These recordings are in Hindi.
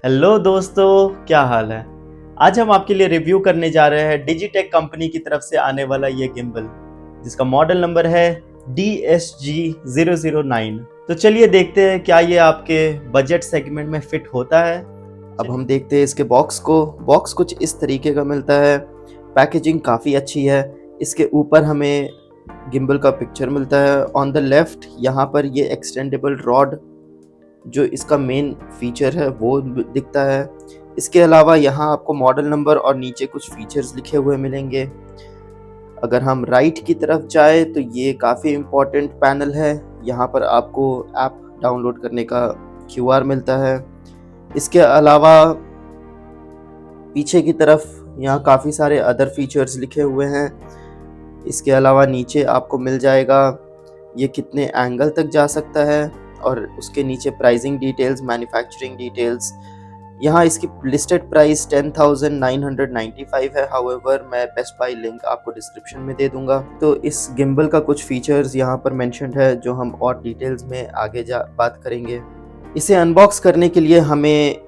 हेलो दोस्तों, क्या हाल है। आज हम आपके लिए रिव्यू करने जा रहे हैं डिजिटेक कंपनी की तरफ से आने वाला ये गिम्बल, जिसका मॉडल नंबर है DSG009। तो चलिए देखते हैं क्या ये आपके बजट सेगमेंट में फिट होता है। अब हम देखते हैं इसके बॉक्स को। बॉक्स कुछ इस तरीके का मिलता है। पैकेजिंग काफ़ी अच्छी है। इसके ऊपर हमें गिम्बल का पिक्चर मिलता है। ऑन द लेफ्ट यहाँ पर ये एक्सटेंडेबल रॉड जो इसका मेन फीचर है वो दिखता है। इसके अलावा यहाँ आपको मॉडल नंबर और नीचे कुछ फीचर्स लिखे हुए मिलेंगे। अगर हम राइट की तरफ जाए तो ये काफ़ी इम्पोर्टेंट पैनल है। यहाँ पर आपको ऐप डाउनलोड करने का QR मिलता है। इसके अलावा पीछे की तरफ यहाँ काफ़ी सारे अदर फीचर्स लिखे हुए हैं। इसके अलावा नीचे आपको मिल जाएगा ये कितने एंगल तक जा सकता है और उसके नीचे प्राइसिंग डिटेल्स, मैन्युफैक्चरिंग डिटेल्स। यहाँ इसकी लिस्टेड प्राइस 10,995 है। हाउएवर मैं बेस्ट बाय लिंक आपको डिस्क्रिप्शन में दे दूंगा। तो इस गिम्बल का कुछ फीचर्स यहाँ पर मेंशन्ड है जो हम और डिटेल्स में आगे बात करेंगे। इसे अनबॉक्स करने के लिए हमें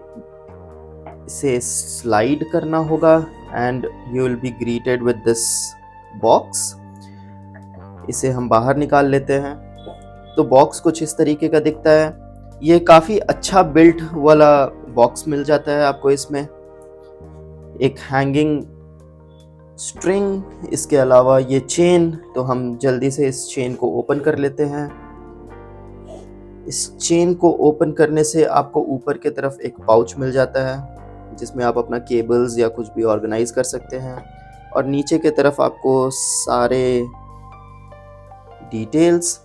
इसे स्लाइड करना होगा and you will be greeted with this box. इसे हम बाहर निकाल लेते हैं। तो बॉक्स कुछ इस तरीके का दिखता है। ये काफ़ी अच्छा बिल्ट वाला बॉक्स मिल जाता है आपको। इसमें एक हैंगिंग स्ट्रिंग, इसके अलावा ये चेन। तो हम जल्दी से इस चेन को ओपन कर लेते हैं। इस चेन को ओपन करने से आपको ऊपर की तरफ एक पाउच मिल जाता है जिसमें आप अपना केबल्स या कुछ भी ऑर्गेनाइज कर सकते हैं। और नीचे की तरफ आपको सारे डिटेल्स।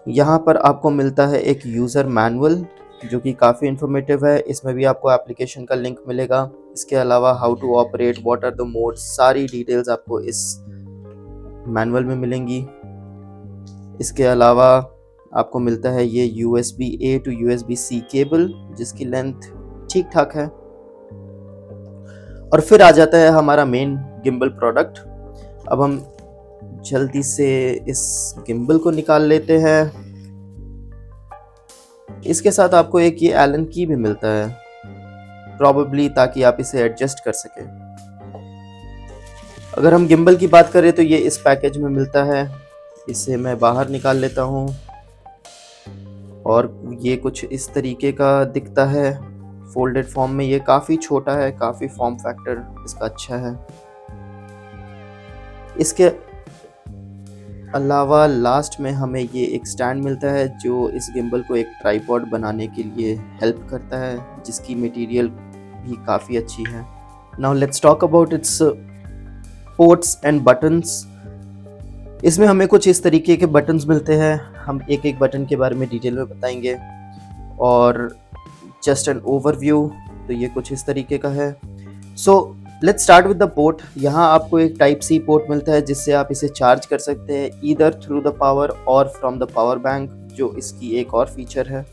यहाँ पर आपको मिलता है एक यूज़र मैनुअल जो कि काफ़ी इन्फॉर्मेटिव है। इसमें भी आपको एप्लीकेशन का लिंक मिलेगा। इसके अलावा how to operate, what are the modes, सारी डिटेल्स आपको इस मैनुअल में मिलेंगी। इसके अलावा आपको मिलता है ये USB-A to USB-C केबल जिसकी लेंथ ठीक ठाक है। और फिर आ जाता है हमारा मेन गिम्बल प्रोडक्ट। अब हम जल्दी से इस गिम्बल को निकाल लेते हैं। इसके साथ आपको एक ये एलन की भी मिलता है, प्रॉबेबली ताकि आप इसे एडजस्ट कर सकें। अगर हम गिम्बल की बात करें तो ये इस पैकेज में मिलता है। इसे मैं बाहर निकाल लेता हूँ और ये कुछ इस तरीके का दिखता है फोल्डेड फॉर्म में। ये काफ़ी छोटा है, काफ़ी फॉर्म फैक्टर इसका अच्छा है। इसके अलावा लास्ट में हमें ये एक स्टैंड मिलता है जो इस गिम्बल को एक ट्राइपॉड बनाने के लिए हेल्प करता है, जिसकी मटेरियल भी काफ़ी अच्छी है। Now let's talk about it's ports and buttons. इसमें हमें कुछ इस तरीके के बटन्स मिलते हैं। हम एक एक बटन के बारे में डिटेल में बताएंगे। और जस्ट एन ओवरव्यू, तो ये कुछ इस तरीके का है। So let's start with the port. यहाँ आपको एक Type-C पोर्ट मिलता है जिससे आप इसे चार्ज कर सकते हैं, ईदर थ्रू द पावर और फ्रॉम द पावर बैंक, जो इसकी एक और फीचर है।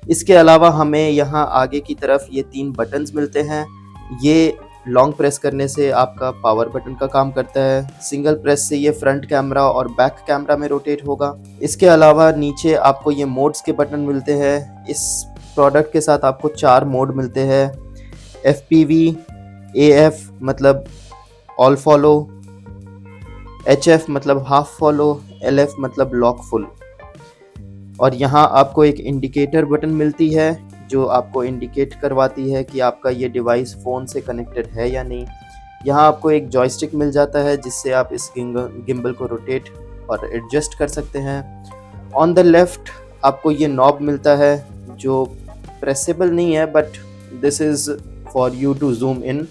इसके अलावा हमें यहाँ आगे की तरफ ये 3 बटन्स मिलते हैं। ये लॉन्ग प्रेस करने से आपका पावर बटन का काम करता है। सिंगल प्रेस से ये फ्रंट कैमरा और बैक कैमरा में रोटेट होगा। इसके अलावा नीचे आपको ये मोड्स के बटन मिलते हैं। इस प्रोडक्ट के साथ आपको 4 मोड मिलते हैं। FPV, AF मतलब ऑल फॉलो, HF मतलब हाफ फॉलो, LF मतलब लॉक फुल। और यहाँ आपको एक इंडिकेटर बटन मिलती है जो आपको इंडिकेट करवाती है कि आपका ये डिवाइस फ़ोन से कनेक्टेड है या नहीं। यहाँ आपको एक जॉयस्टिक मिल जाता है जिससे आप इस गिम्बल को रोटेट और एडजस्ट कर सकते हैं। ऑन द लेफ्ट आपको ये नॉब मिलता है जो प्रेसेबल नहीं है, but this is for you to zoom in,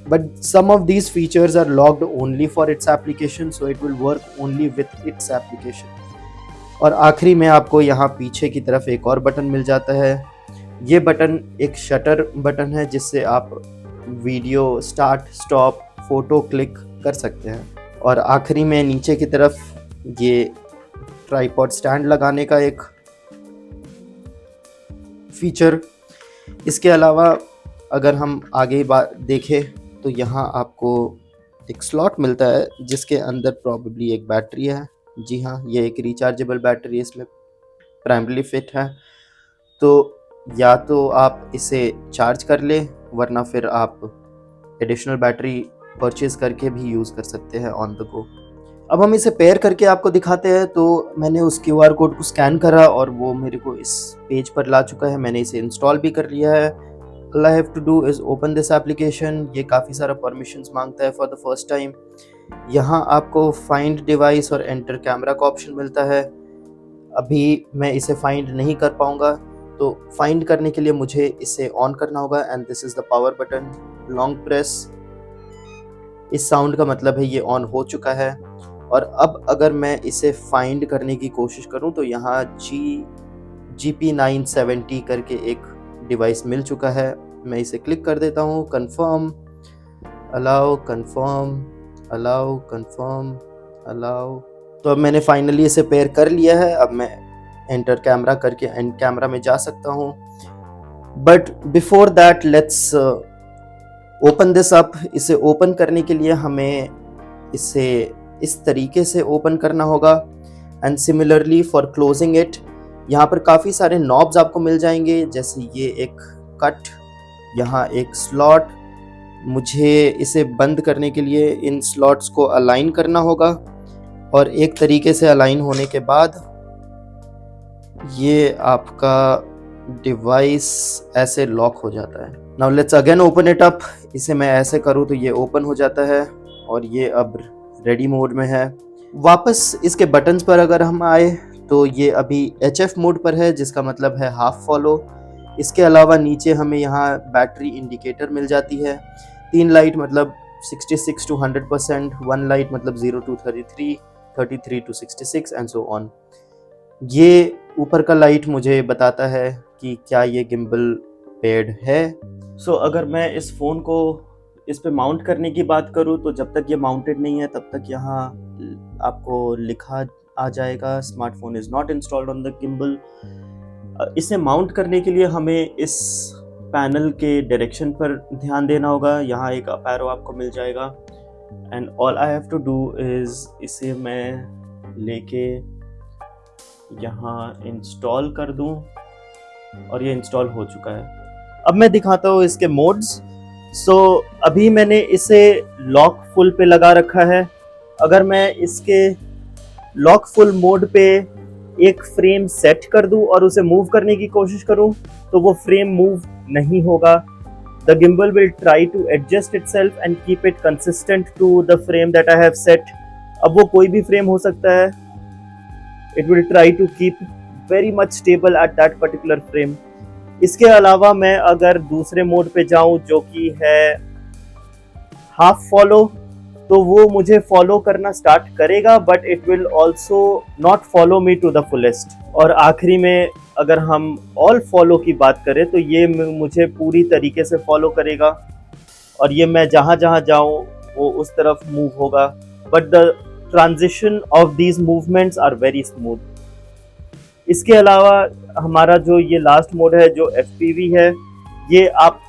but some of these features are locked only for its application, so it will work only with its application. और आखिरी में आपको यहाँ पीछे की तरफ एक और बटन मिल जाता है। ये बटन एक शटर बटन है जिससे आप video start, stop, photo click कर सकते हैं। और आखिरी में नीचे की तरफ ये ट्राइपॉड स्टैंड लगाने का एक फीचर। इसके अलावा अगर हम आगे देखें तो यहाँ आपको एक स्लॉट मिलता है जिसके अंदर प्रॉबेबली एक बैटरी है। जी हाँ, ये एक रिचार्जेबल बैटरी इसमें प्राइमरीली फिट है। तो या तो आप इसे चार्ज कर लें, वरना फिर आप एडिशनल बैटरी परचेज़ करके भी यूज़ कर सकते हैं ऑन द गो। अब हम इसे पेयर करके आपको दिखाते हैं। तो मैंने उस क्यूआर कोड को स्कैन करा और वो मेरे को इस पेज पर ला चुका है। मैंने इसे इंस्टॉल भी कर लिया है। All I have to do is open this application. ये काफ़ी सारा परमिशंस मांगता है फॉर द फर्स्ट टाइम। यहाँ आपको फाइंड डिवाइस और एंटर कैमरा का ऑप्शन मिलता है। अभी मैं इसे फाइंड नहीं कर पाऊँगा, तो फाइंड करने के लिए मुझे इसे ऑन करना होगा and this is the power button. Long press, इस साउंड का मतलब है ये ऑन हो चुका है। और अब अगर मैं इसे फाइंड करने की कोशिश करूं तो यहाँ GP970 करके एक डिवाइस मिल चुका है। मैं इसे क्लिक कर देता हूँ। Confirm, allow, confirm, allow, confirm, allow. तो अब मैंने फाइनली इसे पेयर कर लिया है। अब मैं एंटर कैमरा करके एंड कैमरा में जा सकता हूँ। But before that let's open this up. इसे ओपन करने के लिए हमें इसे इस तरीके से ओपन करना होगा and similarly for closing it, यहाँ पर काफ़ी सारे नॉब्स आपको मिल जाएंगे, जैसे ये एक कट, यहाँ एक स्लॉट। मुझे इसे बंद करने के लिए इन स्लॉट्स को अलाइन करना होगा और एक तरीके से अलाइन होने के बाद ये आपका डिवाइस ऐसे लॉक हो जाता है। Now let's again open it up. इसे मैं ऐसे करूँ तो ये ओपन हो जाता है और ये अब रेडी मोड में है। वापस इसके बटन्स पर अगर हम आए तो ये अभी HF मोड पर है, जिसका मतलब है हाफ फॉलो। इसके अलावा नीचे हमें यहाँ बैटरी इंडिकेटर मिल जाती है। 3 लाइट मतलब 66 to 100%, 1 लाइट मतलब 0 to 33, 33 to 66 and so on. ये ऊपर का लाइट मुझे बताता है कि क्या ये गिम्बल पेयर्ड है। सो अगर मैं इस फ़ोन को इस पे माउंट करने की बात करूँ तो जब तक ये माउंटेड नहीं है तब तक यहाँ आपको लिखा आ जाएगा smartphone is not installed on the gimbal. इसे माउंट करने के लिए हमें इस पैनल के डायरेक्शन पर ध्यान देना होगा। यहाँ एक अप एरो आपको मिल जाएगा and all I have to do is इसे मैं लेके यहाँ इंस्टॉल कर दूँ और ये इंस्टॉल हो चुका है। अब मैं दिखाता हूँ इसके मोड्स। अभी मैंने इसे लॉक फुल पे लगा रखा है। अगर मैं इसके लॉक फुल मोड पे एक फ्रेम सेट कर दूं और उसे मूव करने की कोशिश करूं तो वो फ्रेम मूव नहीं होगा। The gimbal will try to adjust itself and keep it consistent to the frame that I have set. अब वो कोई भी फ्रेम हो सकता है। It will try to keep very much stable at that particular frame. इसके अलावा मैं अगर दूसरे मोड पे जाऊं जो कि है हाफ फॉलो, तो वो मुझे फॉलो करना स्टार्ट करेगा but it will also not follow me to the fullest. और आखिरी में अगर हम ऑल फॉलो की बात करें तो ये मुझे पूरी तरीके से फॉलो करेगा और ये मैं जहाँ जहाँ जाऊँ वो उस तरफ मूव होगा। But the transition of these movements are very smooth. इसके अलावा हमारा जो ये लास्ट मोड है जो FPV है, ये आप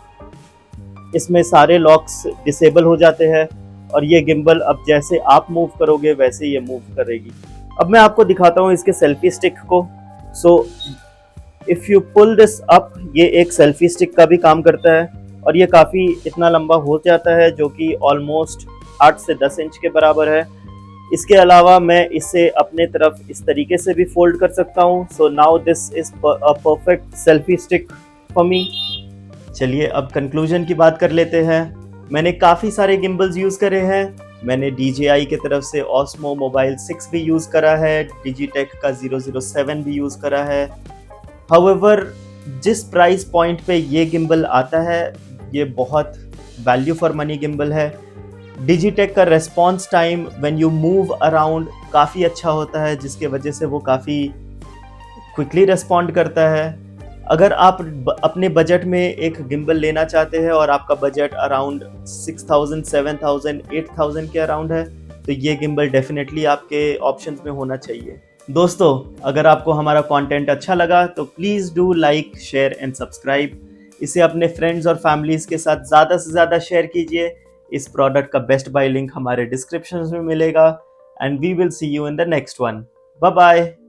इसमें सारे लॉक्स डिसेबल हो जाते हैं और ये गिम्बल अब जैसे आप मूव करोगे वैसे ये मूव करेगी। अब मैं आपको दिखाता हूँ इसके सेल्फी स्टिक को। So if you pull this up, ये एक सेल्फी स्टिक का भी काम करता है और ये काफ़ी इतना लंबा हो जाता है जो कि ऑलमोस्ट 8 से 10 इंच के बराबर है। इसके अलावा मैं इसे अपने तरफ इस तरीके से भी फोल्ड कर सकता हूँ। So now this is a perfect selfie stick for me. चलिए अब कंक्लूजन की बात कर लेते हैं। मैंने काफ़ी सारे गिम्बल्स यूज़ करे हैं। मैंने DJI की तरफ से Osmo Mobile 6 भी यूज़ करा है, Digitech का 007 भी यूज़ करा है। हाउएवर जिस प्राइस पॉइंट पे ये गिम्बल आता है ये बहुत वैल्यू फॉर मनी गिम्बल है। Digitech का response time when you move around काफ़ी अच्छा होता है, जिसके वजह से वो काफ़ी क्विकली रेस्पॉन्ड करता है। अगर आप अपने बजट में एक गिम्बल लेना चाहते हैं और आपका बजट अराउंड 6000, 7000, 8000 के अराउंड है तो ये गिम्बल डेफिनेटली आपके ऑप्शंस में होना चाहिए। दोस्तों, अगर आपको हमारा कंटेंट अच्छा लगा तो please do like, share and subscribe. इसे अपने फ्रेंड्स और फैमिलीज़ के साथ ज़्यादा से ज़्यादा शेयर कीजिए। इस प्रोडक्ट का बेस्ट बाय लिंक हमारे डिस्क्रिप्शन में मिलेगा and we will see you in the next one. Bye bye.